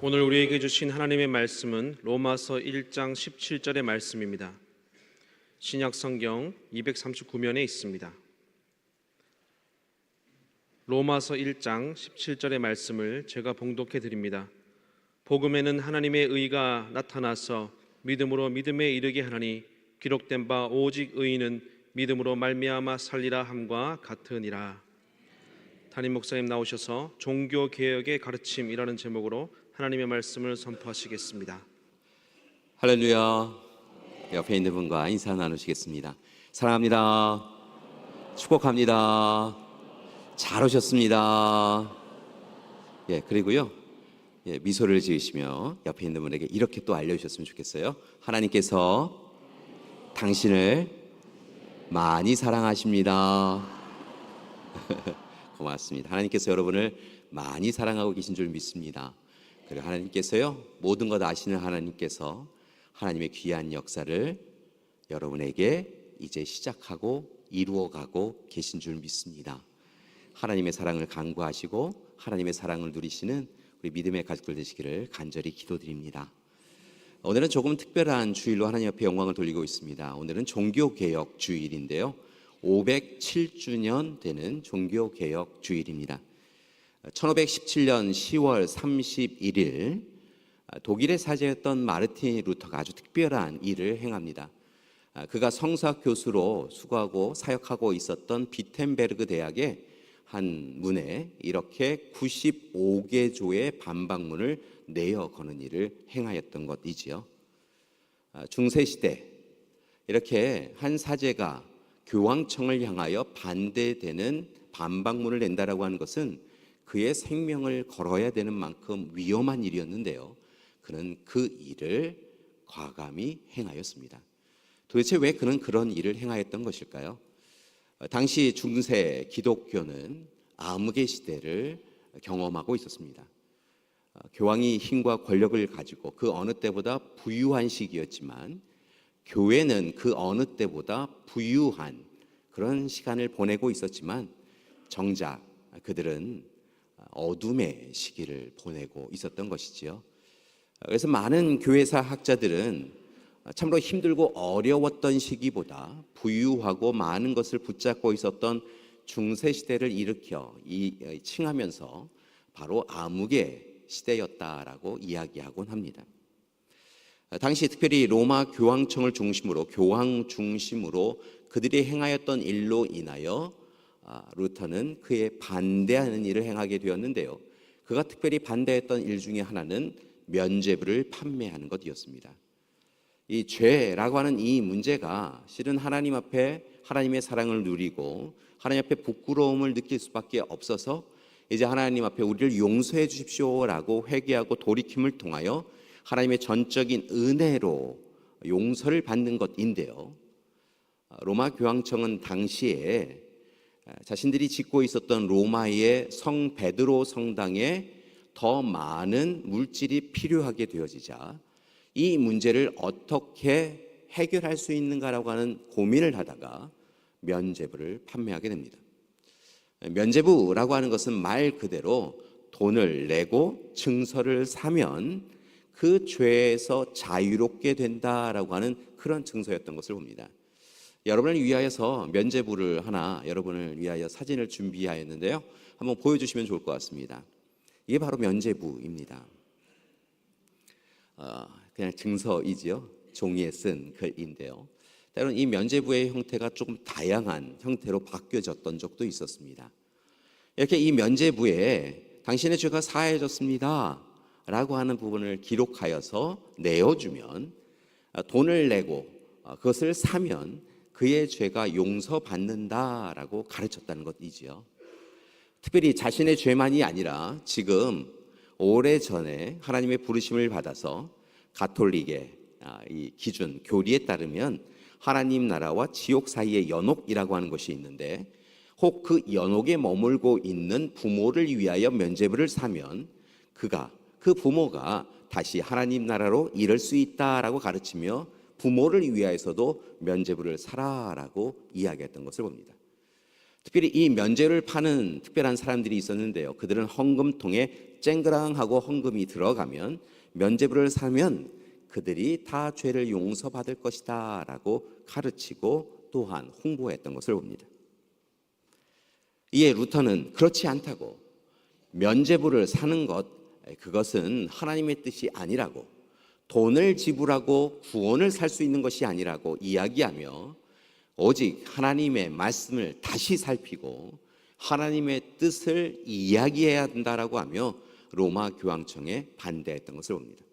오늘 우리에게 주신 하나님의 말씀은 로마서 1장 17절의 말씀입니다. 신약 성경 239면에 있습니다. 로마서 1장 17절의 말씀을 제가 봉독해 드립니다. 복음에는 하나님의 의가 나타나서 믿음으로 믿음에 이르게 하나니 기록된 바 오직 의인은 믿음으로 말미암아 살리라 함과 같으니라. 담임 목사님 나오셔서 종교개혁의 가르침이라는 제목으로 하나님의 말씀을 선포하시겠습니다. 할렐루야. 옆에 있는 분과 인사 나누시겠습니다. 사랑합니다. 축복합니다. 잘 오셨습니다. 그리고요, 미소를 지으시며 옆에 있는 분에게 이렇게 또 알려주셨으면 좋겠어요. 하나님께서 당신을 많이 사랑하십니다. 고맙습니다. 하나님께서 여러분을 많이 사랑하고 계신 줄 믿습니다. 그리고 하나님께서요, 모든 것 아시는 하나님께서 하나님의 귀한 역사를 여러분에게 이제 시작하고 이루어가고 계신 줄 믿습니다. 하나님의 사랑을 간구하시고 하나님의 사랑을 누리시는 우리 믿음의 가족들 되시기를 간절히 기도드립니다. 오늘은 조금 특별한 주일로 하나님 앞에 영광을 돌리고 있습니다. 오늘은 종교개혁 주일인데요, 507주년 되는 종교개혁 주일입니다. 1517년 10월 31일 독일의 사제였던 마르틴 루터가 아주 특별한 일을 행합니다. 그가 성서학 교수로 수고하고 사역하고 있었던 비텐베르그 대학의 한 문에 이렇게 95개조의 반박문을 내어 거는 일을 행하였던 것이지요. 중세시대 이렇게 한 사제가 교황청을 향하여 반대되는 반박문을 낸다라고 하는 것은 그의 생명을 걸어야 되는 만큼 위험한 일이었는데요, 그는 그 일을 과감히 행하였습니다. 도대체 왜 그는 그런 일을 행하였던 것일까요? 당시 중세 기독교는 암흑의 시대를 경험하고 있었습니다. 교황이 힘과 권력을 가지고 그 어느 때보다 부유한 시기였지만 교회는 그 어느 때보다 부유한 그런 시간을 보내고 있었지만 정작 그들은 어둠의 시기를 보내고 있었던 것이지요. 그래서 많은 교회사 학자들은 참으로 힘들고 어려웠던 시기보다 부유하고 많은 것을 붙잡고 있었던 중세시대를 일으켜 칭하면서 바로 암흑의 시대였다라고 이야기하곤 합니다. 당시 특별히 로마 교황청을 중심으로 교황 중심으로 그들이 행하였던 일로 인하여 루터는 그의 반대하는 일을 행하게 되었는데요, 그가 특별히 반대했던 일 중에 하나는 면죄부를 판매하는 것이었습니다. 이 죄라고 하는 이 문제가 실은 하나님 앞에 하나님의 사랑을 누리고 하나님 앞에 부끄러움을 느낄 수밖에 없어서 이제 하나님 앞에 우리를 용서해 주십시오라고 회개하고 돌이킴을 통하여 하나님의 전적인 은혜로 용서를 받는 것인데요, 로마 교황청은 당시에 자신들이 짓고 있었던 로마의 성 베드로 성당에 더 많은 물질이 필요하게 되어지자 이 문제를 어떻게 해결할 수 있는가라고 하는 고민을 하다가 면죄부를 판매하게 됩니다. 면죄부라고 하는 것은 말 그대로 돈을 내고 증서를 사면 그 죄에서 자유롭게 된다라고 하는 그런 증서였던 것을 봅니다. 여러분을 위하여서 면죄부를 하나 여러분을 위하여 사진을 준비하였는데요, 한번 보여주시면 좋을 것 같습니다. 이게 바로 면죄부입니다. 그냥 증서이지요, 종이에 쓴 글인데요, 때로는 이 면죄부의 형태가 조금 다양한 형태로 바뀌어졌던 적도 있었습니다. 이렇게 이 면죄부에 당신의 죄가 사해졌습니다 라고 하는 부분을 기록하여서 내어주면 돈을 내고 그것을 사면 그의 죄가 용서받는다라고 가르쳤다는 것이지요. 특별히 자신의 죄만이 아니라 지금 오래전에 하나님의 부르심을 받아서 가톨릭의 이 기준 교리에 따르면 하나님 나라와 지옥 사이의 연옥이라고 하는 것이 있는데, 혹 그 연옥에 머물고 있는 부모를 위하여 면죄부를 사면 그 부모가 다시 하나님 나라로 이를 수 있다라고 가르치며 부모를 위하여서도 면죄부를 사라라고 이야기했던 것을 봅니다. 특별히 이 면죄를 파는 특별한 사람들이 있었는데요, 그들은 헌금통에 쨍그랑하고 헌금이 들어가면 면죄부를 사면 그들이 다 죄를 용서받을 것이다 라고 가르치고 또한 홍보했던 것을 봅니다. 이에 루터는 그렇지 않다고, 면죄부를 사는 것, 그것은 하나님의 뜻이 아니라고, 돈을 지불하고 구원을 살 수 있는 것이 아니라고 이야기하며 오직 하나님의 말씀을 다시 살피고 하나님의 뜻을 이야기해야 한다라고 하며 로마 교황청에 반대했던 것을 봅니다.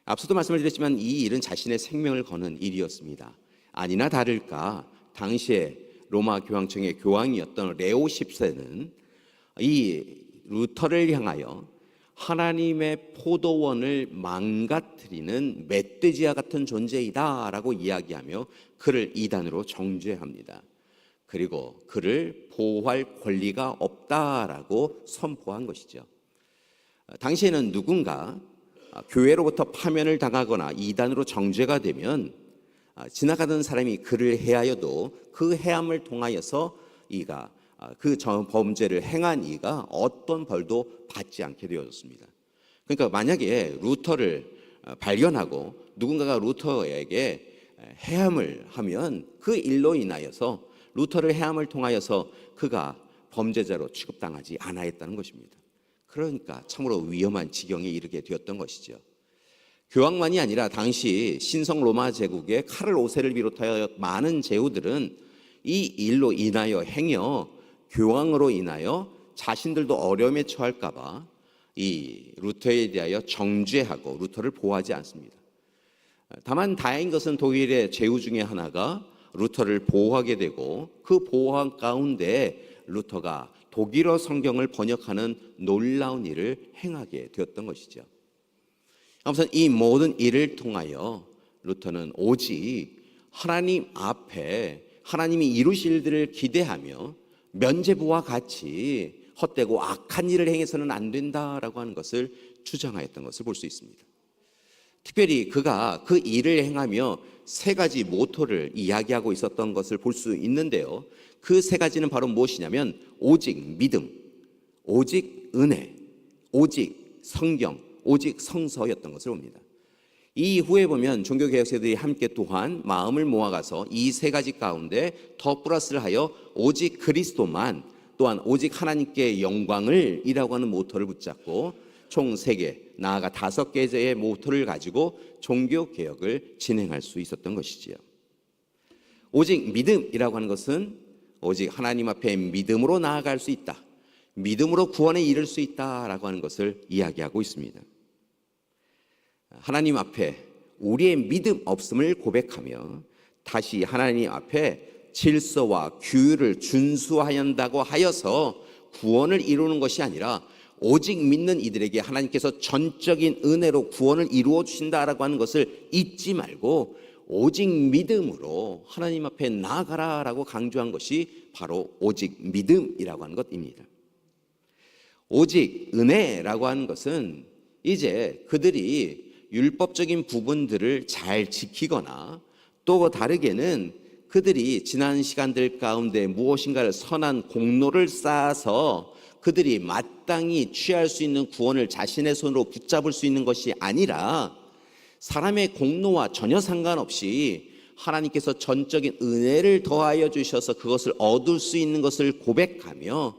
앞서도 말씀을 드렸지만 이 일은 자신의 생명을 거는 일이었습니다. 아니나 다를까 당시에 로마 교황청의 교황이었던 레오 10세는 이 루터를 향하여 하나님의 포도원을 망가뜨리는 멧돼지와 같은 존재이다 라고 이야기하며 그를 이단으로 정죄합니다. 그리고 그를 보호할 권리가 없다라고 선포한 것이죠. 당시에는 누군가 교회로부터 파면을 당하거나 이단으로 정죄가 되면 지나가던 사람이 그를 해하여도 그 해함을 통하여서 이가 그 범죄를 행한 이가 어떤 벌도 받지 않게 되어졌습니다. 그러니까 만약에 루터를 발견하고 누군가가 루터에게 해함을 하면 그 일로 인하여서 루터를 해함을 통하여서 그가 범죄자로 취급당하지 않아 했다는 것입니다. 그러니까 참으로 위험한 지경에 이르게 되었던 것이죠. 교황만이 아니라 당시 신성 로마 제국의 카를 5세를 비롯하여 많은 제후들은 이 일로 인하여 행여 교황으로 인하여 자신들도 어려움에 처할까 봐 이 루터에 대하여 정죄하고 루터를 보호하지 않습니다. 다만 다행인 것은 독일의 제후 중에 하나가 루터를 보호하게 되고 그 보호한 가운데 루터가 독일어 성경을 번역하는 놀라운 일을 행하게 되었던 것이죠. 아무튼 이 모든 일을 통하여 루터는 오직 하나님 앞에 하나님이 이루실 일들을 기대하며 면죄부와 같이 헛되고 악한 일을 행해서는 안 된다라고 하는 것을 주장하였던 것을 볼 수 있습니다. 특별히 그가 그 일을 행하며 세 가지 모토를 이야기하고 있었던 것을 볼 수 있는데요. 그 세 가지는 바로 무엇이냐면 오직 믿음, 오직 은혜, 오직 성경, 오직 성서였던 것을 봅니다. 이후에 보면 종교개혁자들이 함께 또한 마음을 모아가서 이 세 가지 가운데 더 플러스를 하여 오직 그리스도만, 또한 오직 하나님께 영광을 이라고 하는 모토를 붙잡고 총 3개, 나아가 5개의 모토를 가지고 종교개혁을 진행할 수 있었던 것이지요. 오직 믿음이라고 하는 것은 오직 하나님 앞에 믿음으로 나아갈 수 있다, 믿음으로 구원에 이를 수 있다라고 하는 것을 이야기하고 있습니다. 하나님 앞에 우리의 믿음 없음을 고백하며 다시 하나님 앞에 질서와 규율을 준수해야 한다고 하여서 구원을 이루는 것이 아니라 오직 믿는 이들에게 하나님께서 전적인 은혜로 구원을 이루어 주신다라고 하는 것을 잊지 말고 오직 믿음으로 하나님 앞에 나아가라라고 강조한 것이 바로 오직 믿음이라고 하는 것입니다. 오직 은혜라고 하는 것은 이제 그들이 율법적인 부분들을 잘 지키거나 또 다르게는 그들이 지난 시간들 가운데 무엇인가를 선한 공로를 쌓아서 그들이 마땅히 취할 수 있는 구원을 자신의 손으로 붙잡을 수 있는 것이 아니라 사람의 공로와 전혀 상관없이 하나님께서 전적인 은혜를 더하여 주셔서 그것을 얻을 수 있는 것을 고백하며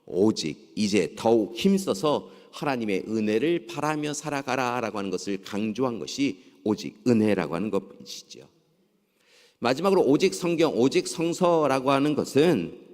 오직 이제 더욱 힘써서 하나님의 은혜를 바라며 살아가라라고 하는 것을 강조한 것이 오직 은혜라고 하는 것이지요. 마지막으로 오직 성경, 오직 성서라고 하는 것은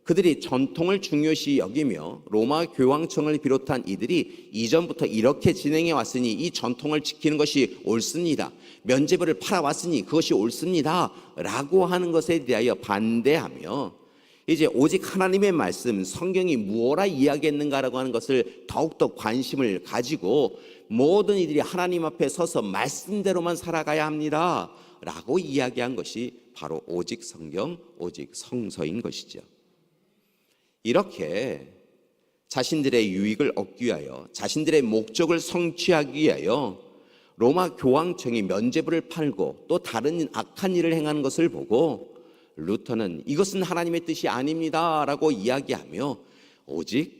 그들이 전통을 중요시 여기며 로마 교황청을 비롯한 이들이 이전부터 이렇게 진행해 왔으니 이 전통을 지키는 것이 옳습니다, 면죄부를 팔아왔으니 그것이 옳습니다 라고 하는 것에 대하여 반대하며 이제 오직 하나님의 말씀, 성경이 무엇라 이야기했는가라고 하는 것을 더욱더 관심을 가지고 모든 이들이 하나님 앞에 서서 말씀대로만 살아가야 합니다 라고 이야기한 것이 바로 오직 성경, 오직 성서인 것이죠. 이렇게 자신들의 유익을 얻기 위하여, 자신들의 목적을 성취하기 위하여 로마 교황청이 면죄부를 팔고 또 다른 악한 일을 행하는 것을 보고 루터는 이것은 하나님의 뜻이 아닙니다 라고 이야기하며 오직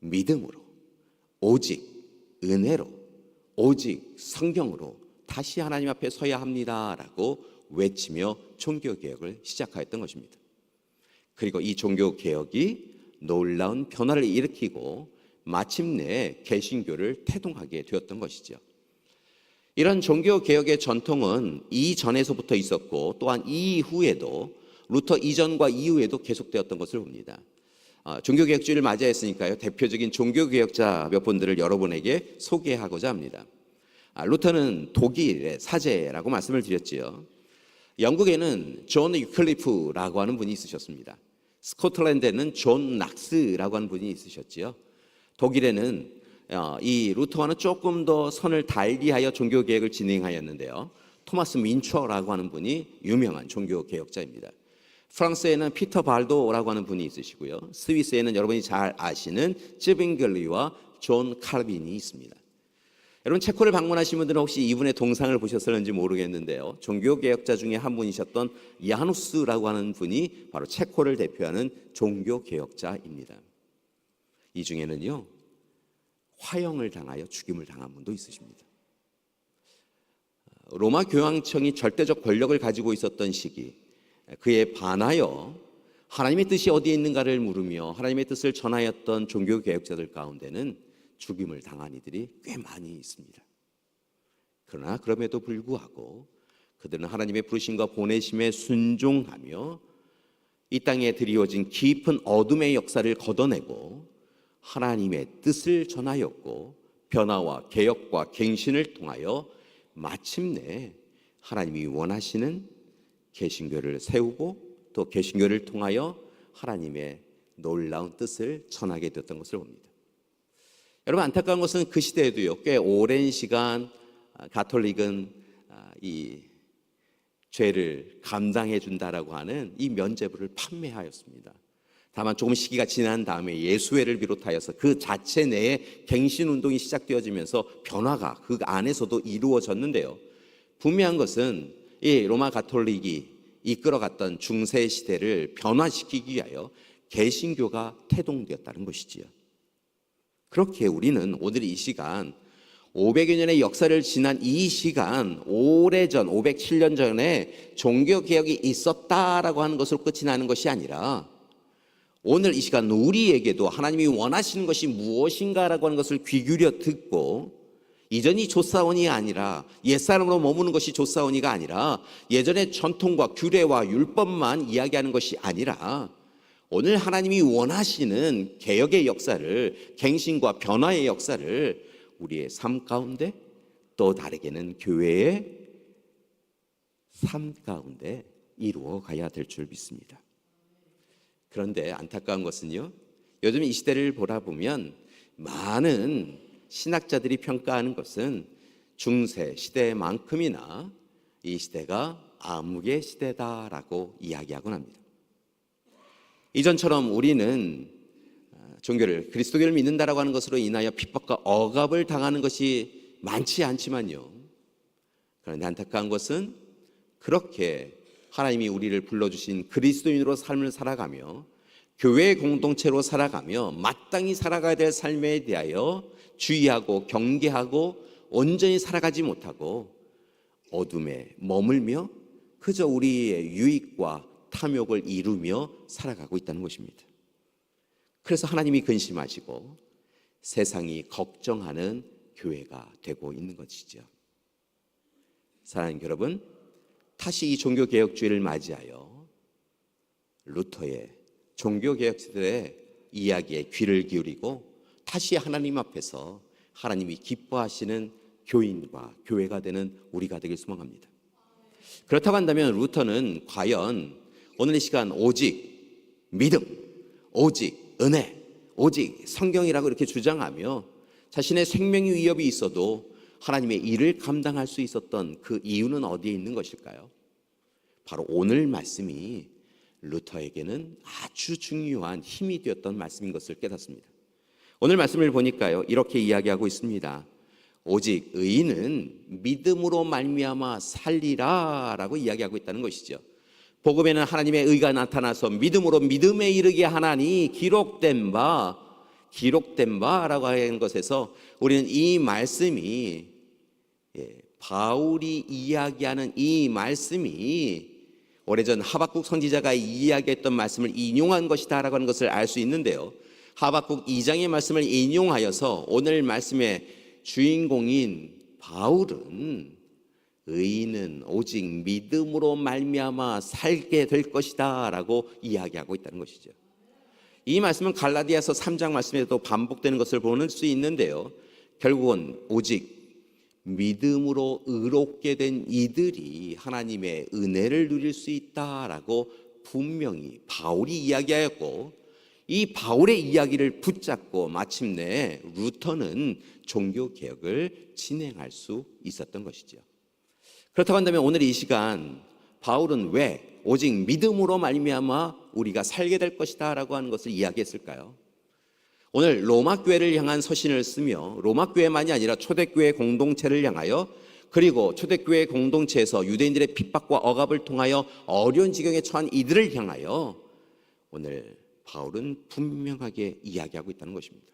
믿음으로, 오직 은혜로, 오직 성경으로 다시 하나님 앞에 서야 합니다라고 외치며 종교개혁을 시작하였던 것입니다. 그리고 이 종교개혁이 놀라운 변화를 일으키고 마침내 개신교를 태동하게 되었던 것이죠. 이런 종교개혁의 전통은 이전에서부터 있었고 또한 이후에도 루터 이전과 이후에도 계속되었던 것을 봅니다. 종교개혁주의를 맞이했으니까요, 대표적인 종교개혁자 몇 분들을 여러분에게 소개하고자 합니다. 루터는 독일의 사제라고 말씀을 드렸지요. 영국에는 존 위클리프라고 하는 분이 있으셨습니다. 스코틀랜드에는 존 낙스라고 하는 분이 있으셨지요. 독일에는 이 루터와는 조금 더 선을 달리하여 종교개혁을 진행하였는데요, 토마스 민처라고 하는 분이 유명한 종교개혁자입니다. 프랑스에는 피터 발도라고 하는 분이 있으시고요, 스위스에는 여러분이 잘 아시는 쯔빙글리와 존 칼빈이 있습니다. 여러분, 체코를 방문하신 분들은 혹시 이분의 동상을 보셨을지 모르겠는데요, 종교개혁자 중에 한 분이셨던 야누스라고 하는 분이 바로 체코를 대표하는 종교개혁자입니다. 이 중에는요, 화형을 당하여 죽임을 당한 분도 있으십니다. 로마 교황청이 절대적 권력을 가지고 있었던 시기, 그에 반하여 하나님의 뜻이 어디에 있는가를 물으며 하나님의 뜻을 전하였던 종교개혁자들 가운데는 죽임을 당한 이들이 꽤 많이 있습니다. 그러나 그럼에도 불구하고 그들은 하나님의 부르심과 보내심에 순종하며 이 땅에 드리워진 깊은 어둠의 역사를 걷어내고 하나님의 뜻을 전하였고, 변화와 개혁과 갱신을 통하여 마침내 하나님이 원하시는 개신교를 세우고 또 개신교를 통하여 하나님의 놀라운 뜻을 전하게 되었던 것을 봅니다. 여러분, 안타까운 것은 그 시대에도요, 꽤 오랜 시간 가톨릭은 이 죄를 감당해 준다라고 하는 이 면죄부를 판매하였습니다. 다만 조금 시기가 지난 다음에 예수회를 비롯하여서 그 자체 내에 갱신운동이 시작되어지면서 변화가 그 안에서도 이루어졌는데요, 분명한 것은 이 로마 가톨릭이 이끌어갔던 중세 시대를 변화시키기 위하여 개신교가 태동되었다는 것이지요. 그렇게 우리는 오늘 이 시간 500여 년의 역사를 지난 이 시간, 오래전 507년 전에 종교개혁이 있었다라고 하는 것으로 끝이 나는 것이 아니라 오늘 이 시간 우리에게도 하나님이 원하시는 것이 무엇인가라고 하는 것을 귀 기울여 듣고, 이전이 좋사오니 아니라 옛사람으로 머무는 것이 좋사오니가 아니라 예전의 전통과 규례와 율법만 이야기하는 것이 아니라 오늘 하나님이 원하시는 개혁의 역사를, 갱신과 변화의 역사를 우리의 삶 가운데, 또 다르게는 교회의 삶 가운데 이루어 가야 될 줄 믿습니다. 그런데 안타까운 것은요, 요즘 이 시대를 보라보면 많은 신학자들이 평가하는 것은 중세 시대만큼이나 이 시대가 암흑의 시대다라고 이야기하곤 합니다. 이전처럼 우리는 종교를, 그리스도교를 믿는다라고 하는 것으로 인하여 핍박과 억압을 당하는 것이 많지 않지만요, 그런데 안타까운 것은 그렇게 하나님이 우리를 불러주신 그리스도인으로 삶을 살아가며 교회 공동체로 살아가며 마땅히 살아가야 될 삶에 대하여 주의하고 경계하고 온전히 살아가지 못하고 어둠에 머물며 그저 우리의 유익과 탐욕을 이루며 살아가고 있다는 것입니다. 그래서 하나님이 근심하시고 세상이 걱정하는 교회가 되고 있는 것이죠. 사랑하는 여러분, 다시 이 종교개혁주의를 맞이하여 루터의 종교개혁자들의 이야기에 귀를 기울이고 다시 하나님 앞에서 하나님이 기뻐하시는 교인과 교회가 되는 우리가 되길 소망합니다. 그렇다고 한다면 루터는 과연 오늘 이 시간 오직 믿음, 오직 은혜, 오직 성경이라고 이렇게 주장하며 자신의 생명의 위협이 있어도 하나님의 일을 감당할 수 있었던 그 이유는 어디에 있는 것일까요? 바로 오늘 말씀이 루터에게는 아주 중요한 힘이 되었던 말씀인 것을 깨닫습니다. 오늘 말씀을 보니까요, 이렇게 이야기하고 있습니다. 오직 의인은 믿음으로 말미암아 살리라 라고 이야기하고 있다는 것이죠. 복음에는 하나님의 의가 나타나서 믿음으로 믿음에 이르게 하나니 기록된 바 기록된 바라고 하는 것에서 우리는 이 말씀이 바울이 이야기하는 이 말씀이 오래전 하박국 선지자가 이야기했던 말씀을 인용한 것이다 라고 하는 것을 알 수 있는데요, 하박국 2장의 말씀을 인용하여서 오늘 말씀의 주인공인 바울은 의인은 오직 믿음으로 말미암아 살게 될 것이다 라고 이야기하고 있다는 것이죠. 이 말씀은 갈라디아서 3장 말씀에도 반복되는 것을 보는 수 있는데요, 결국은 오직 믿음으로 의롭게 된 이들이 하나님의 은혜를 누릴 수 있다라고 분명히 바울이 이야기하였고, 이 바울의 이야기를 붙잡고 마침내 루터는 종교개혁을 진행할 수 있었던 것이죠. 그렇다고 한다면 오늘 이 시간 바울은 왜 오직 믿음으로 말미암아 우리가 살게 될 것이다 라고 하는 것을 이야기했을까요? 오늘 로마교회를 향한 서신을 쓰며 로마교회만이 아니라 초대교회 공동체를 향하여, 그리고 초대교회 공동체에서 유대인들의 핍박과 억압을 통하여 어려운 지경에 처한 이들을 향하여 오늘 바울은 분명하게 이야기하고 있다는 것입니다.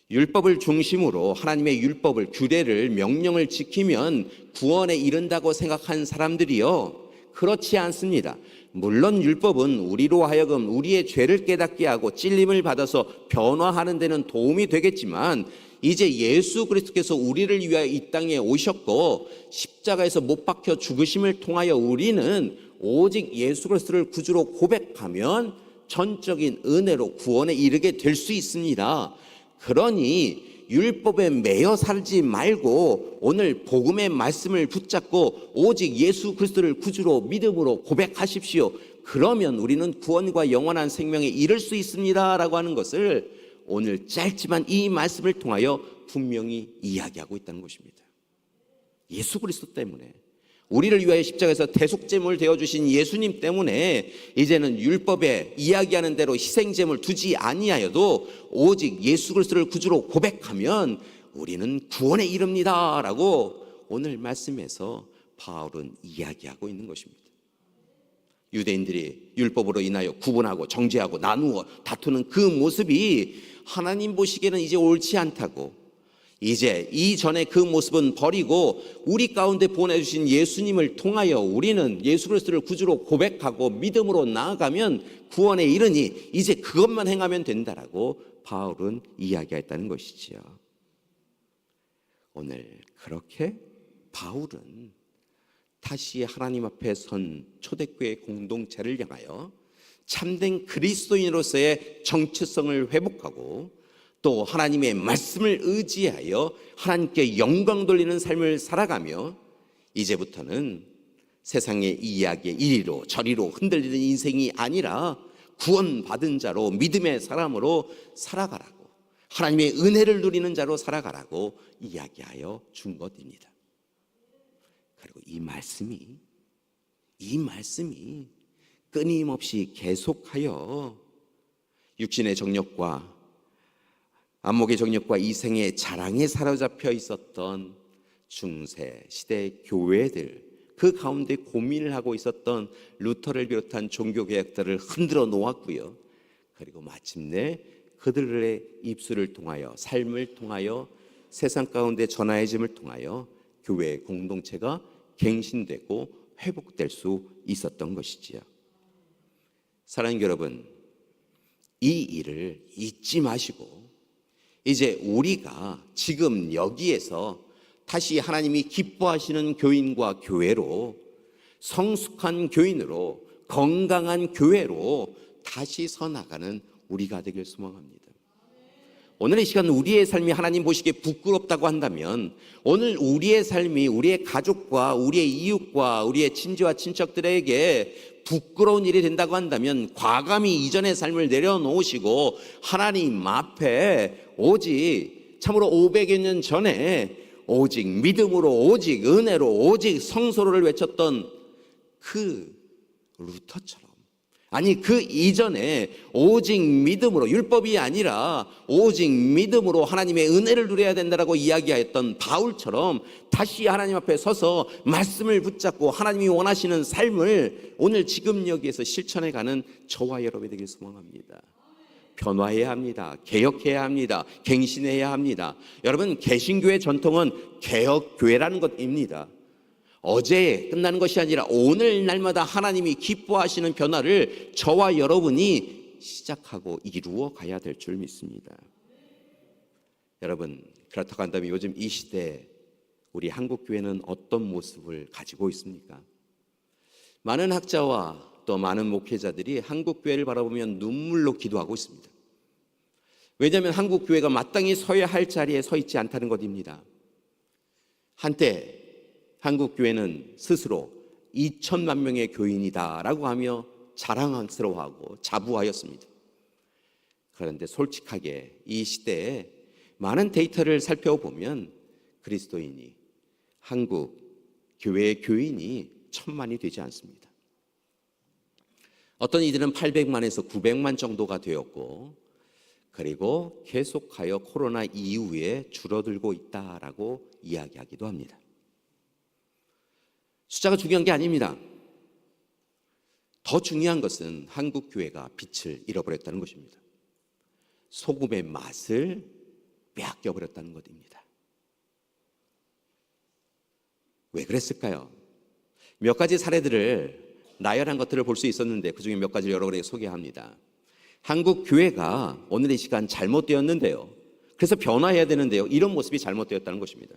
율법을 중심으로 하나님의 율법을, 규례를, 명령을 지키면 구원에 이른다고 생각한 사람들이요, 그렇지 않습니다. 물론 율법은 우리로 하여금 우리의 죄를 깨닫게 하고 찔림을 받아서 변화하는 데는 도움이 되겠지만, 이제 예수 그리스도께서 우리를 위하여 이 땅에 오셨고 십자가에서 못 박혀 죽으심을 통하여 우리는 오직 예수 그리스도를 구주로 고백하면 전적인 은혜로 구원에 이르게 될 수 있습니다. 그러니 율법에 매여 살지 말고 오늘 복음의 말씀을 붙잡고 오직 예수 그리스도를 구주로 믿음으로 고백하십시오. 그러면 우리는 구원과 영원한 생명에 이를 수 있습니다 라고 하는 것을 오늘 짧지만 이 말씀을 통하여 분명히 이야기하고 있다는 것입니다. 예수 그리스도 때문에, 우리를 위하여 십자가에서 대속제물 되어주신 예수님 때문에 이제는 율법에 이야기하는 대로 희생제물 두지 아니하여도 오직 예수 그리스도를 구주로 고백하면 우리는 구원에 이릅니다 라고 오늘 말씀에서 바울은 이야기하고 있는 것입니다. 유대인들이 율법으로 인하여 구분하고 정죄하고 나누어 다투는 그 모습이 하나님 보시기에는 이제 옳지 않다고, 이제 이전의 그 모습은 버리고 우리 가운데 보내주신 예수님을 통하여 우리는 예수 그리스도를 구주로 고백하고 믿음으로 나아가면 구원에 이르니 이제 그것만 행하면 된다라고 바울은 이야기했다는 것이지요. 오늘 그렇게 바울은 다시 하나님 앞에 선 초대교회 공동체를 향하여 참된 그리스도인으로서의 정체성을 회복하고 또 하나님의 말씀을 의지하여 하나님께 영광 돌리는 삶을 살아가며, 이제부터는 세상의 이야기에 이리로 저리로 흔들리는 인생이 아니라 구원받은 자로 믿음의 사람으로 살아가라고, 하나님의 은혜를 누리는 자로 살아가라고 이야기하여 준 것입니다. 그리고 이 말씀이 끊임없이 계속하여 육신의 정욕과 안목의 정욕과 이생의 자랑에 사로잡혀 있었던 중세 시대 교회들, 그 가운데 고민을 하고 있었던 루터를 비롯한 종교개혁자를 흔들어 놓았고요. 그리고 마침내 그들의 입술을 통하여, 삶을 통하여, 세상 가운데 전하해짐을 통하여 교회 공동체가 갱신되고 회복될 수 있었던 것이지요. 사랑하는 여러분, 이 일을 잊지 마시고 이제 우리가 지금 여기에서 다시 하나님이 기뻐하시는 교인과 교회로, 성숙한 교인으로, 건강한 교회로 다시 서나가는 우리가 되길 소망합니다. 오늘 이 시간 우리의 삶이 하나님 보시기에 부끄럽다고 한다면, 오늘 우리의 삶이 우리의 가족과 우리의 이웃과 우리의 친지와 친척들에게 부끄러운 일이 된다고 한다면 과감히 이전의 삶을 내려놓으시고 하나님 앞에 오직 참으로 500여 년 전에 오직 믿음으로, 오직 은혜로, 오직 성소로를 외쳤던 그 루터처럼, 아니 그 이전에 오직 믿음으로, 율법이 아니라 오직 믿음으로 하나님의 은혜를 누려야 된다라고 이야기하였던 바울처럼 다시 하나님 앞에 서서 말씀을 붙잡고 하나님이 원하시는 삶을 오늘 지금 여기에서 실천해가는 저와 여러분이 되길 소망합니다. 변화해야 합니다. 개혁해야 합니다. 갱신해야 합니다. 여러분, 개신교의 전통은 개혁교회라는 것입니다. 어제 끝나는 것이 아니라 오늘날마다 하나님이 기뻐하시는 변화를 저와 여러분이 시작하고 이루어 가야 될 줄 믿습니다. 여러분, 그렇다고 한다면 요즘 이 시대에 우리 한국교회는 어떤 모습을 가지고 있습니까? 많은 학자와 또 많은 목회자들이 한국교회를 바라보면 눈물로 기도하고 있습니다. 왜냐하면 한국교회가 마땅히 서야 할 자리에 서 있지 않다는 것입니다. 한때 한국교회는 스스로 2천만 명의 교인이다라고 하며 자랑스러워하고 자부하였습니다. 그런데 솔직하게 이 시대에 많은 데이터를 살펴보면 그리스도인이, 한국 교회의 교인이 1,000만이 되지 않습니다. 어떤 이들은 800만에서 900만 정도가 되었고, 그리고 계속하여 코로나 이후에 줄어들고 있다라고 이야기하기도 합니다. 숫자가 중요한 게 아닙니다. 더 중요한 것은 한국 교회가 빛을 잃어버렸다는 것입니다. 소금의 맛을 빼앗겨버렸다는 것입니다. 왜 그랬을까요? 몇 가지 사례들을 나열한 것들을 볼 수 있었는데 그중에 몇 가지를 여러분에게 소개합니다. 한국 교회가 오늘 이 시간 잘못되었는데요. 그래서 변화해야 되는데요. 이런 모습이 잘못되었다는 것입니다.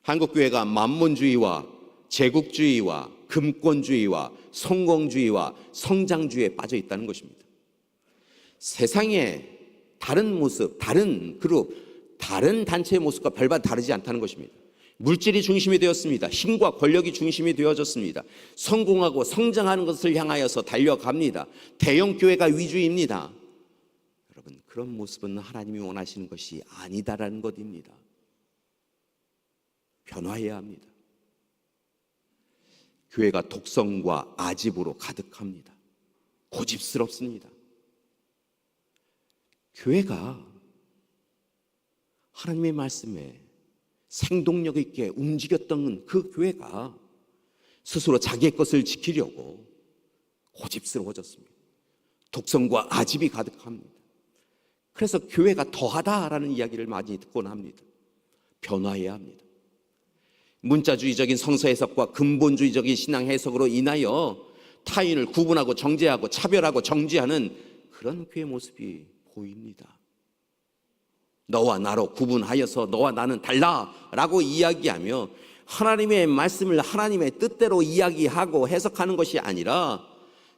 한국 교회가 만몬주의와 제국주의와 금권주의와 성공주의와 성장주의에 빠져 있다는 것입니다. 세상의 다른 모습, 다른 그룹, 다른 단체의 모습과 별반 다르지 않다는 것입니다. 물질이 중심이 되었습니다. 힘과 권력이 중심이 되어졌습니다. 성공하고 성장하는 것을 향하여서 달려갑니다. 대형 교회가 위주입니다. 여러분, 그런 모습은 하나님이 원하시는 것이 아니다라는 것입니다. 변화해야 합니다. 교회가 독성과 아집으로 가득합니다. 고집스럽습니다. 교회가 하나님의 말씀에 생동력 있게 움직였던 그 교회가 스스로 자기의 것을 지키려고 고집스러워졌습니다. 독성과 아집이 가득합니다. 그래서 교회가 더하다라는 이야기를 많이 듣곤 합니다. 변화해야 합니다. 문자주의적인 성서 해석과 근본주의적인 신앙 해석으로 인하여 타인을 구분하고 정죄하고 차별하고 정지하는 그런 교회 모습이 보입니다. 너와 나로 구분하여서 너와 나는 달라라고 이야기하며 하나님의 말씀을 하나님의 뜻대로 이야기하고 해석하는 것이 아니라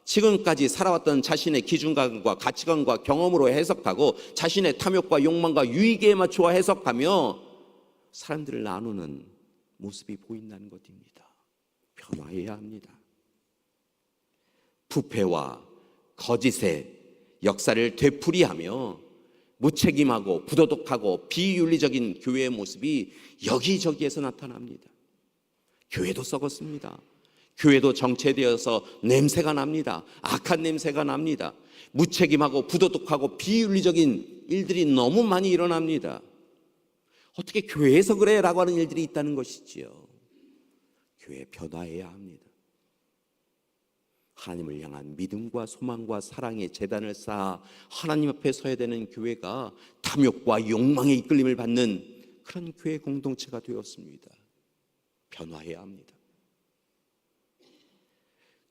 지금까지 살아왔던 자신의 기준관과 가치관과 경험으로 해석하고 자신의 탐욕과 욕망과 유익에 맞추어 해석하며 사람들을 나누는 모습이 보인다는 것입니다. 변화해야 합니다. 부패와 거짓의 역사를 되풀이하며 무책임하고 부도덕하고 비윤리적인 교회의 모습이 여기저기에서 나타납니다. 교회도 썩었습니다. 교회도 정체되어서 냄새가 납니다. 악한 냄새가 납니다. 무책임하고 부도덕하고 비윤리적인 일들이 너무 많이 일어납니다. 어떻게 교회에서 그래? 라고 하는 일들이 있다는 것이지요. 교회 변화해야 합니다. 하나님을 향한 믿음과 소망과 사랑의 재단을 쌓아 하나님 앞에 서야 되는 교회가 탐욕과 욕망의 이끌림을 받는 그런 교회 공동체가 되었습니다. 변화해야 합니다.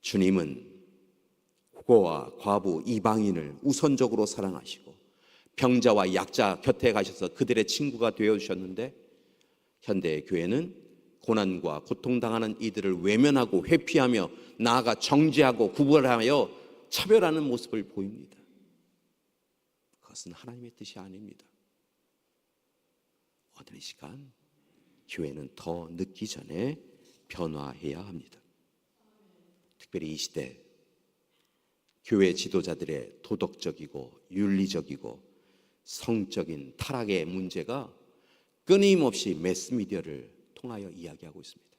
주님은 고아, 과부, 이방인을 우선적으로 사랑하시고 병자와 약자 곁에 가셔서 그들의 친구가 되어주셨는데 현대의 교회는 고난과 고통당하는 이들을 외면하고 회피하며 나아가 정죄하고 구별하여 차별하는 모습을 보입니다. 그것은 하나님의 뜻이 아닙니다. 오늘 이 시간 교회는 더 늦기 전에 변화해야 합니다. 특별히 이 시대 교회 지도자들의 도덕적이고 윤리적이고 성적인 타락의 문제가 끊임없이 매스미디어를 통하여 이야기하고 있습니다.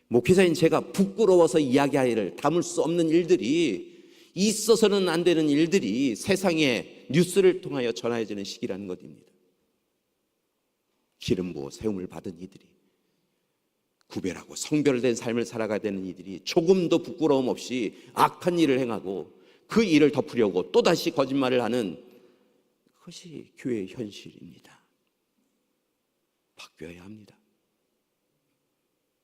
목회자인 제가 부끄러워서 이야기를 담을 수 없는 일들이 있어서는 안 되는 일들이 세상에 뉴스를 통하여 전해지는 시기라는 것입니다. 기름 부어 세움을 받은 이들이 구별하고 성별된 삶을 살아가야 되는 이들이 조금도 부끄러움 없이 악한 일을 행하고 그 일을 덮으려고 또다시 거짓말을 하는 그것이 교회의 현실입니다. 바뀌어야 합니다.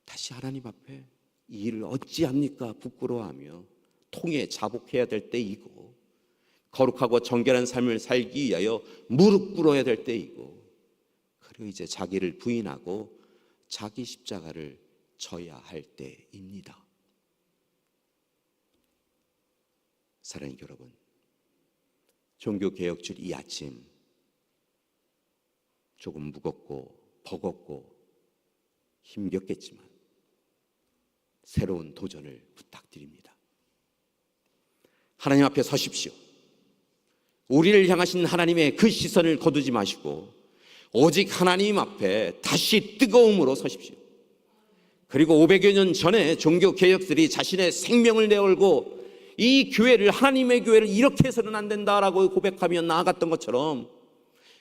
다시 하나님 앞에 이 일을 어찌합니까 부끄러워하며 통해 자복해야 될 때이고, 거룩하고 정결한 삶을 살기 위하여 무릎 꿇어야 될 때이고, 그리고 이제 자기를 부인하고 자기 십자가를 져야 할 때입니다. 사랑하는 여러분, 종교개혁주일 이 아침 조금 무겁고 버겁고 힘겹겠지만 새로운 도전을 부탁드립니다. 하나님 앞에 서십시오. 우리를 향하신 하나님의 그 시선을 거두지 마시고 오직 하나님 앞에 다시 뜨거움으로 서십시오. 그리고 500여 년 전에 종교개혁들이 자신의 생명을 내걸고 이 교회를, 하나님의 교회를 이렇게 해서는 안 된다라고 고백하며 나아갔던 것처럼,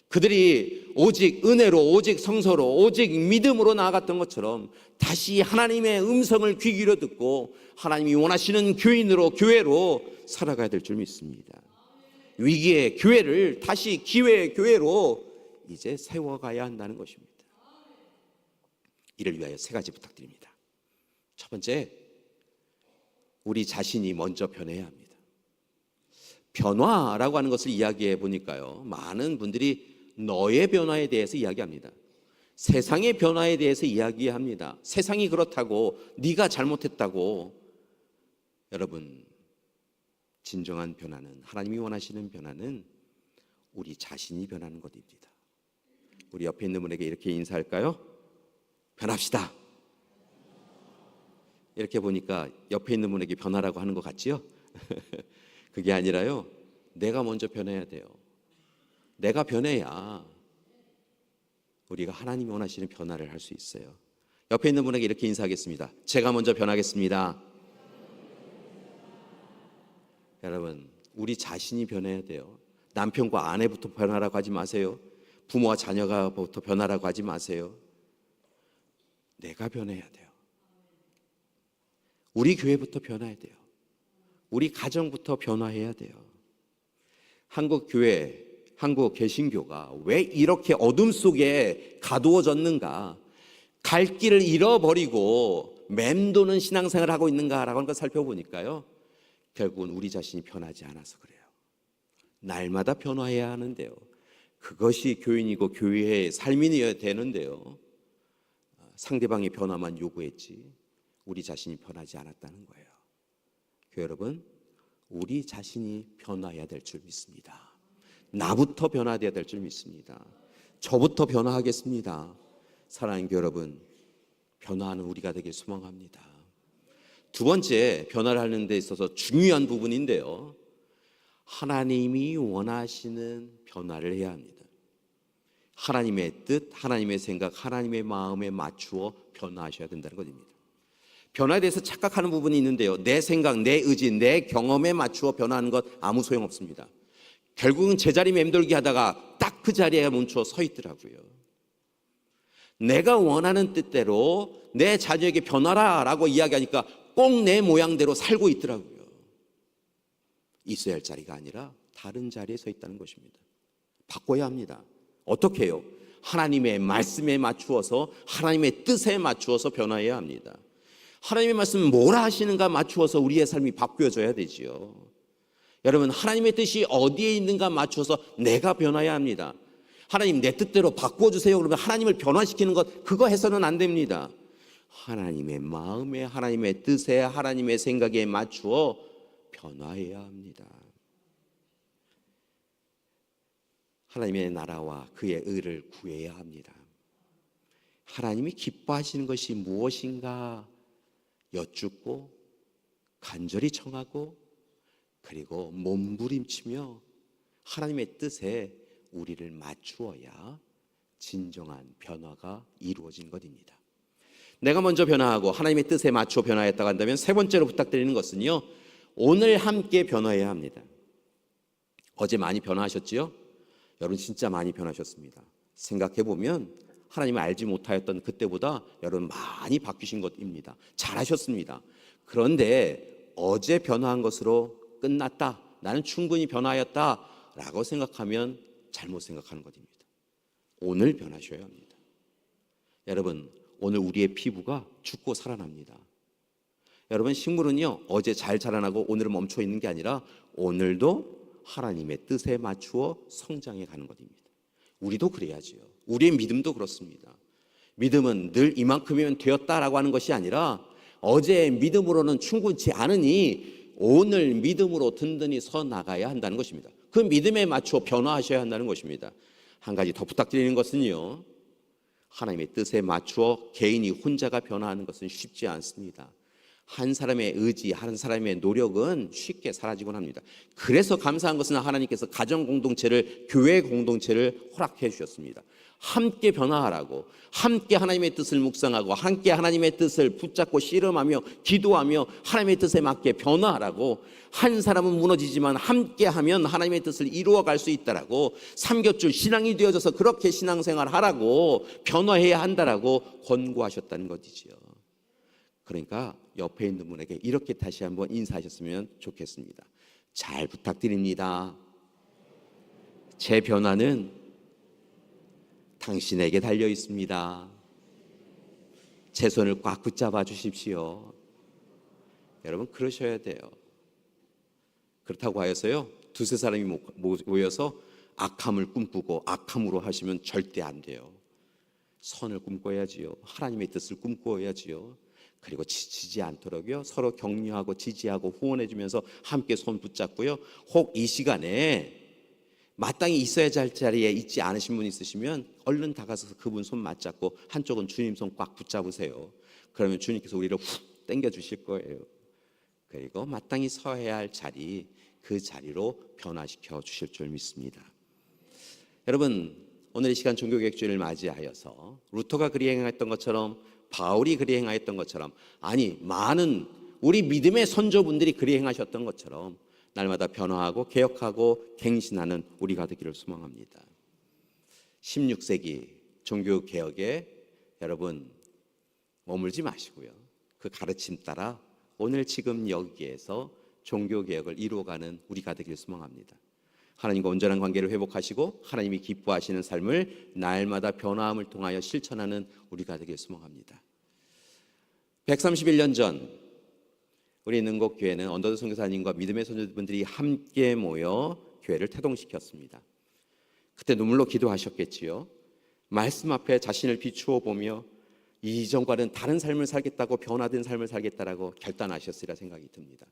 그들이 오직 은혜로, 오직 성서로, 오직 믿음으로 나아갔던 것처럼 다시 하나님의 음성을 귀 기울여 듣고 하나님이 원하시는 교인으로, 교회로 살아가야 될 줄 믿습니다. 위기의 교회를 다시 기회의 교회로 이제 세워가야 한다는 것입니다. 이를 위하여 세 가지 부탁드립니다. 첫 번째, 우리 자신이 먼저 변해야 합니다. 변화라고 하는 것을 이야기해 보니까요, 많은 분들이 너의 변화에 대해서 이야기합니다. 세상의 변화에 대해서 이야기합니다. 세상이 그렇다고, 네가 잘못했다고. 여러분, 진정한 변화는, 하나님이 원하시는 변화는 우리 자신이 변하는 것입니다. 우리 옆에 있는 분에게 이렇게 인사할까요? 변합시다. 이렇게 보니까 옆에 있는 분에게 변하라고 하는 것 같지요? 그게 아니라요, 내가 먼저 변해야 돼요. 내가 변해야 우리가 하나님이 원하시는 변화를 할 수 있어요. 옆에 있는 분에게 이렇게 인사하겠습니다. 제가 먼저 변하겠습니다. 여러분, 우리 자신이 변해야 돼요. 남편과 아내부터 변하라고 하지 마세요. 부모와 자녀가부터 변하라고 하지 마세요. 내가 변해야 돼요. 우리 교회부터 변해야 돼요. 우리 가정부터 변화해야 돼요. 한국 교회, 한국 개신교가 왜 이렇게 어둠 속에 가두어졌는가, 갈 길을 잃어버리고 맴도는 신앙생활을 하고 있는가라고 하는 걸 살펴보니까요, 결국은 우리 자신이 변하지 않아서 그래요. 날마다 변화해야 하는데요, 그것이 교인이고 교회의 삶이어야 되는데요, 상대방의 변화만 요구했지 우리 자신이 변하지 않았다는 거예요. 교회 여러분, 우리 자신이 변화해야 될 줄 믿습니다. 나부터 변화돼야 될 줄 믿습니다. 저부터 변화하겠습니다. 사랑하는 교회 여러분, 변화하는 우리가 되길 소망합니다. 두 번째, 변화를 하는 데 있어서 중요한 부분인데요, 하나님이 원하시는 변화를 해야 합니다. 하나님의 뜻, 하나님의 생각, 하나님의 마음에 맞추어 변화하셔야 된다는 것입니다. 변화에 대해서 착각하는 부분이 있는데요, 내 생각, 내 의지, 내 경험에 맞추어 변화하는 것 아무 소용없습니다. 결국은 제자리 맴돌기 하다가 딱 그 자리에 멈춰 서 있더라고요. 내가 원하는 뜻대로 내 자녀에게 변화라라고 이야기하니까 꼭 내 모양대로 살고 있더라고요. 있어야 할 자리가 아니라 다른 자리에 서 있다는 것입니다. 바꿔야 합니다. 어떻게 해요? 하나님의 말씀에 맞추어서, 하나님의 뜻에 맞추어서 변화해야 합니다. 하나님의 말씀은 뭐라 하시는가 맞추어서 우리의 삶이 바뀌어져야 되지요. 여러분, 하나님의 뜻이 어디에 있는가 맞추어서 내가 변화해야 합니다. 하나님, 내 뜻대로 바꿔주세요 그러면 하나님을 변화시키는 것, 그거 해서는 안 됩니다. 하나님의 마음에, 하나님의 뜻에, 하나님의 생각에 맞추어 변화해야 합니다. 하나님의 나라와 그의 의를 구해야 합니다. 하나님이 기뻐하시는 것이 무엇인가 여쭙고 간절히 청하고, 그리고 몸부림치며 하나님의 뜻에 우리를 맞추어야 진정한 변화가 이루어진 것입니다. 내가 먼저 변화하고 하나님의 뜻에 맞추어 변화했다고 한다면, 세 번째로 부탁드리는 것은요, 오늘 함께 변화해야 합니다. 어제 많이 변화하셨지요? 여러분, 진짜 많이 변하셨습니다. 생각해보면 하나님을 알지 못하였던 그때보다 여러분 많이 바뀌신 것입니다. 잘하셨습니다. 그런데 어제 변화한 것으로 끝났다, 나는 충분히 변화하였다라고 생각하면 잘못 생각하는 것입니다. 오늘 변하셔야 합니다. 여러분, 오늘 우리의 피부가 죽고 살아납니다. 여러분, 식물은요, 어제 잘 자라나고 오늘은 멈춰 있는 게 아니라 오늘도 하나님의 뜻에 맞추어 성장해 가는 것입니다. 우리도 그래야지요. 우리의 믿음도 그렇습니다. 믿음은 늘 이만큼이면 되었다라고 하는 것이 아니라 어제의 믿음으로는 충분치 않으니 오늘 믿음으로 든든히 서 나가야 한다는 것입니다. 그 믿음에 맞추어 변화하셔야 한다는 것입니다. 한 가지 더 부탁드리는 것은요, 하나님의 뜻에 맞추어 개인이 혼자가 변화하는 것은 쉽지 않습니다. 한 사람의 의지, 한 사람의 노력은 쉽게 사라지곤 합니다. 그래서 감사한 것은 하나님께서 가정 공동체를, 교회 공동체를 허락해 주셨습니다. 함께 변화하라고, 함께 하나님의 뜻을 묵상하고, 함께 하나님의 뜻을 붙잡고 씨름하며 기도하며 하나님의 뜻에 맞게 변화하라고. 한 사람은 무너지지만 함께하면 하나님의 뜻을 이루어갈 수 있다라고, 삼겹줄 신앙이 되어져서 그렇게 신앙생활 하라고, 변화해야 한다라고 권고하셨다는 것이지요. 그러니까 옆에 있는 분에게 이렇게 다시 한번 인사하셨으면 좋겠습니다. 잘 부탁드립니다. 제 변화는 당신에게 달려 있습니다. 제 손을 꽉 붙잡아 주십시오. 여러분, 그러셔야 돼요. 그렇다고 하여서요, 두세 사람이 모여서 악함을 꿈꾸고 악함으로 하시면 절대 안 돼요. 선을 꿈꿔야지요. 하나님의 뜻을 꿈꿔야지요. 그리고 지치지 않도록요, 서로 격려하고 지지하고 후원해 주면서 함께 손 붙잡고요. 혹 이 시간에 마땅히 있어야 할 자리에 있지 않으신 분 있으시면 얼른 다가서서 그분 손 맞잡고 한쪽은 주님 손 꽉 붙잡으세요. 그러면 주님께서 우리를 훅 당겨 주실 거예요. 그리고 마땅히 서야 할 자리, 그 자리로 변화시켜 주실 줄 믿습니다. 여러분, 오늘 이 시간 종교개혁주의를 맞이하여서 루터가 그리 행했던 것처럼, 바울이 그리 행하였던 것처럼, 아니 많은 우리 믿음의 선조분들이 그리 행하셨던 것처럼 날마다 변화하고 개혁하고 갱신하는 우리가 되기를 소망합니다. 16세기 종교개혁에 여러분 머물지 마시고요, 그 가르침 따라 오늘 지금 여기에서 종교개혁을 이루어가는 우리가 되기를 소망합니다. 하나님과 온전한 관계를 회복하시고 하나님이 기뻐하시는 삶을 날마다 변화함을 통하여 실천하는 우리가 되기를 소망합니다. 131년 전 우리 능곡교회는 언더드 선교사님과 믿음의 선조분들이 함께 모여 교회를 태동시켰습니다. 그때 눈물로 기도하셨겠지요. 말씀 앞에 자신을 비추어 보며 이전과는 다른 삶을 살겠다고, 변화된 삶을 살겠다라고 결단하셨으리라 생각이 듭니다.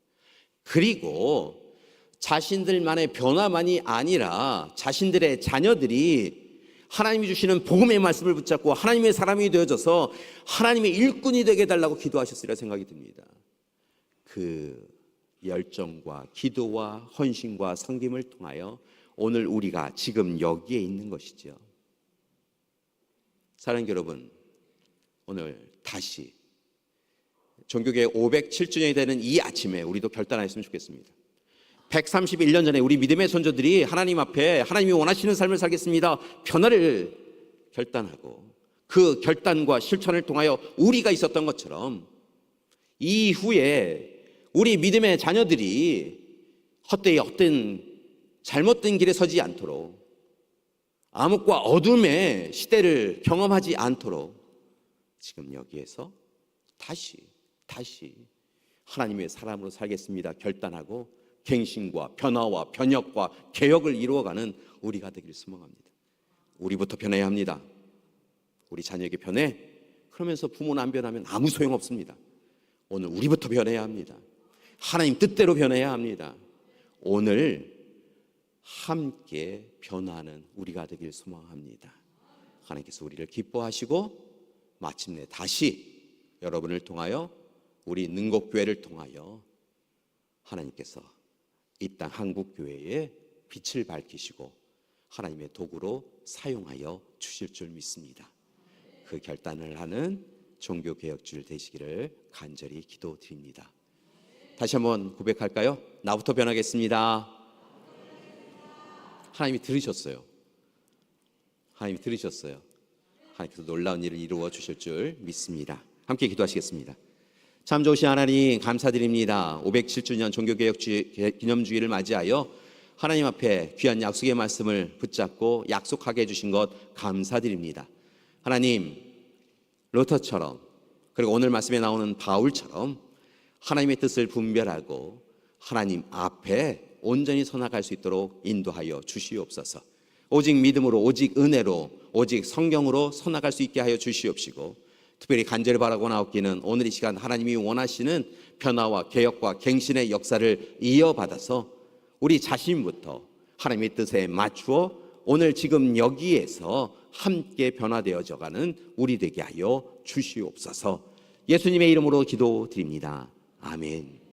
그리고 자신들만의 변화만이 아니라 자신들의 자녀들이 하나님이 주시는 복음의 말씀을 붙잡고 하나님의 사람이 되어져서 하나님의 일꾼이 되게 해달라고 기도하셨으리라 생각이 듭니다. 그 열정과 기도와 헌신과 섬김을 통하여 오늘 우리가 지금 여기에 있는 것이죠. 사랑하는 여러분, 오늘 다시 종교개혁 507주년이 되는 이 아침에 우리도 결단하였으면 좋겠습니다. 131년 전에 우리 믿음의 선조들이 하나님 앞에 하나님이 원하시는 삶을 살겠습니다, 변화를 결단하고 그 결단과 실천을 통하여 우리가 있었던 것처럼 이후에 우리 믿음의 자녀들이 헛되이 어떤 잘못된 길에 서지 않도록, 암흑과 어둠의 시대를 경험하지 않도록 지금 여기에서 다시 하나님의 사람으로 살겠습니다 결단하고 갱신과 변화와 변혁과 개혁을 이루어가는 우리가 되기를 소망합니다. 우리부터 변해야 합니다. 우리 자녀에게 변해. 그러면서 부모는 안 변하면 아무 소용없습니다. 오늘 우리부터 변해야 합니다. 하나님 뜻대로 변해야 합니다. 오늘 함께 변화하는 우리가 되길 소망합니다. 하나님께서 우리를 기뻐하시고 마침내 다시 여러분을 통하여, 우리 능곡교회를 통하여 하나님께서 이 땅 한국교회에 빛을 밝히시고 하나님의 도구로 사용하여 주실 줄 믿습니다. 그 결단을 하는 종교개혁주일 되시기를 간절히 기도드립니다. 다시 한번 고백할까요? 나부터 변하겠습니다. 하나님이 들으셨어요. 하나님이 들으셨어요. 하나님께서 놀라운 일을 이루어 주실 줄 믿습니다. 함께 기도하시겠습니다. 참 좋으신 하나님 감사드립니다. 507주년 종교개혁 기념주의를 맞이하여 하나님 앞에 귀한 약속의 말씀을 붙잡고 약속하게 해주신 것 감사드립니다. 하나님, 루터처럼 그리고 오늘 말씀에 나오는 바울처럼 하나님의 뜻을 분별하고 하나님 앞에 온전히 서나갈 수 있도록 인도하여 주시옵소서. 오직 믿음으로, 오직 은혜로, 오직 성경으로 서나갈 수 있게 하여 주시옵시고, 특별히 간절히 바라고 나옵기는 오늘 이 시간 하나님이 원하시는 변화와 개혁과 갱신의 역사를 이어받아서 우리 자신부터 하나님의 뜻에 맞추어 오늘 지금 여기에서 함께 변화되어져가는 우리 되게 하여 주시옵소서. 예수님의 이름으로 기도드립니다. 아멘.